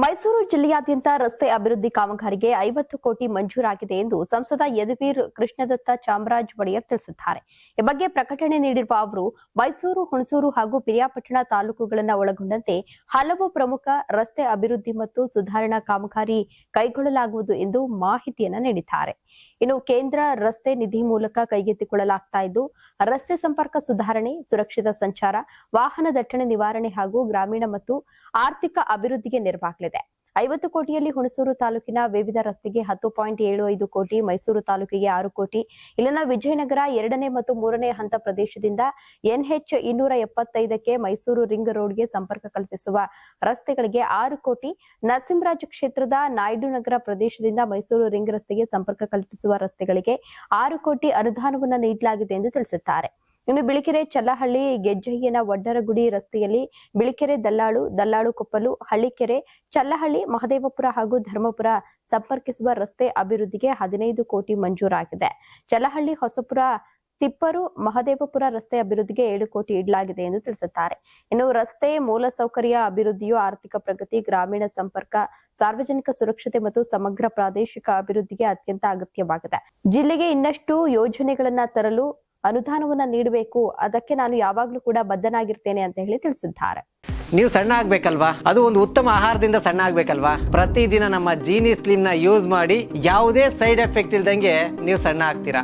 ಮೈಸೂರು ಜಿಲ್ಲೆಯಾದ್ಯಂತ ರಸ್ತೆ ಅಭಿವೃದ್ಧಿ ಕಾಮಗಾರಿಗೆ 50 ಕೋಟಿ ಮಂಜೂರಾಗಿದೆ ಎಂದು ಸಂಸದ ಯದುವೀರ್ ಕೃಷ್ಣದತ್ತ ಚಾಮರಾಜ ಒಡೆಯರ್ ತಿಳಿಸಿದ್ದಾರೆ. ಈ ಬಗ್ಗೆ ಪ್ರಕಟಣೆ ನೀಡಿರುವ ಅವರು, ಮೈಸೂರು, ಹುಣಸೂರು ಹಾಗೂ ಪಿರಿಯಾಪಟ್ಟಣ ತಾಲೂಕುಗಳನ್ನು ಒಳಗೊಂಡಂತೆ ಹಲವು ಪ್ರಮುಖ ರಸ್ತೆ ಅಭಿವೃದ್ಧಿ ಮತ್ತು ಸುಧಾರಣಾ ಕಾಮಗಾರಿ ಕೈಗೊಳ್ಳಲಾಗುವುದು ಎಂದು ಮಾಹಿತಿಯನ್ನು ನೀಡಿದ್ದಾರೆ. ಇನ್ನು ಕೇಂದ್ರ ರಸ್ತೆ ನಿಧಿ ಮೂಲಕ ಕೈಗೆತ್ತಿಕೊಳ್ಳಲಾಗ್ತಾ ಇದ್ದು, ರಸ್ತೆ ಸಂಪರ್ಕ ಸುಧಾರಣೆ, ಸುರಕ್ಷಿತ ಸಂಚಾರ, ವಾಹನ ದಟ್ಟಣೆ ನಿವಾರಣೆ ಹಾಗೂ ಗ್ರಾಮೀಣ ಮತ್ತು ಆರ್ಥಿಕ ಅಭಿವೃದ್ಧಿಗೆ ನೆರವಾಗಲಿದೆ. 50 ಕೋಟಿಯಲ್ಲಿ ಹುಣಸೂರು ತಾಲೂಕಿನ ವಿವಿಧ ರಸ್ತೆಗೆ 10.75 ಕೋಟಿ, ಮೈಸೂರು ತಾಲೂಕಿಗೆ 6 ಕೋಟಿ, ಇಲ್ಲಿನ ವಿಜಯನಗರ 2ನೇ ಮತ್ತು 3ನೇ ಹಂತ ಪ್ರದೇಶದಿಂದ NH 275ಕ್ಕೆ ಮೈಸೂರು ರಿಂಗ್ ರೋಡ್ಗೆ ಸಂಪರ್ಕ ಕಲ್ಪಿಸುವ ರಸ್ತೆಗಳಿಗೆ 6 ಕೋಟಿ, ನರಸಿಂಹರಾಜ ಕ್ಷೇತ್ರದ ನಾಯ್ಡು ನಗರ ಪ್ರದೇಶದಿಂದ ಮೈಸೂರು ರಿಂಗ್ ರಸ್ತೆಗೆ ಸಂಪರ್ಕ ಕಲ್ಪಿಸುವ ರಸ್ತೆಗಳಿಗೆ 6 ಕೋಟಿ ಅನುದಾನವನ್ನು ನೀಡಲಾಗಿದೆ ಎಂದು ತಿಳಿಸಿದ್ದಾರೆ. ಇನ್ನು ಬಿಳಿಕೆರೆ ಚಲ್ಲಹಳ್ಳಿ ಗೆಜ್ಜಯ್ಯನ ವಡ್ಡರಗುಡಿ ರಸ್ತೆಯಲ್ಲಿ ಬಿಳಿಕೆರೆ ದಲ್ಲಾಳು ಕೊಪ್ಪಲು, ಹಳ್ಳಿಕೆರೆ, ಚಲ್ಲಹಳ್ಳಿ, ಮಹದೇವಪುರ ಹಾಗೂ ಧರ್ಮಪುರ ಸಂಪರ್ಕಿಸುವ ರಸ್ತೆ ಅಭಿವೃದ್ಧಿಗೆ 15 ಕೋಟಿ ಮಂಜೂರಾಗಿದೆ. ಚಲ್ಲಹಳ್ಳಿ, ಹೊಸಪುರ, ತಿಪ್ಪರು, ಮಹದೇವಪುರ ರಸ್ತೆ ಅಭಿವೃದ್ಧಿಗೆ 7 ಕೋಟಿ ಇಡಲಾಗಿದೆ ಎಂದು ತಿಳಿಸಿದ್ದಾರೆ. ಇನ್ನು ರಸ್ತೆ ಮೂಲಸೌಕರ್ಯ ಅಭಿವೃದ್ಧಿಯು ಆರ್ಥಿಕ ಪ್ರಗತಿ, ಗ್ರಾಮೀಣ ಸಂಪರ್ಕ, ಸಾರ್ವಜನಿಕ ಸುರಕ್ಷತೆ ಮತ್ತು ಸಮಗ್ರ ಪ್ರಾದೇಶಿಕ ಅಭಿವೃದ್ಧಿಗೆ ಅತ್ಯಂತ ಅಗತ್ಯವಾಗಿದೆ. ಜಿಲ್ಲೆಗೆ ಇನ್ನಷ್ಟು ಯೋಜನೆಗಳನ್ನ ತರಲು ಅನುದಾನವನ್ನ ನೀಡಬೇಕು, ಅದಕ್ಕೆ ನಾನು ಯಾವಾಗ್ಲೂ ಕೂಡ ಬದ್ಧನಾಗಿರ್ತೇನೆ ಅಂತ ಹೇಳಿ ತಿಳಿಸಿದ್ದಾರೆ. ನೀವು ಸಣ್ಣ ಆಗ್ಬೇಕಲ್ವಾ? ಅದು ಒಂದು ಉತ್ತಮ ಆಹಾರದಿಂದ ಸಣ್ಣ ಆಗ್ಬೇಕಲ್ವಾ? ಪ್ರತಿದಿನ ನಮ್ಮ ಜೀನಿ ಸ್ಲಿಮ್ ನ ಯೂಸ್ ಮಾಡಿ ಯಾವುದೇ ಸೈಡ್ ಎಫೆಕ್ಟ್ ಇಲ್ದಂಗೆ ನೀವು ಸಣ್ಣ ಆಗ್ತೀರಾ.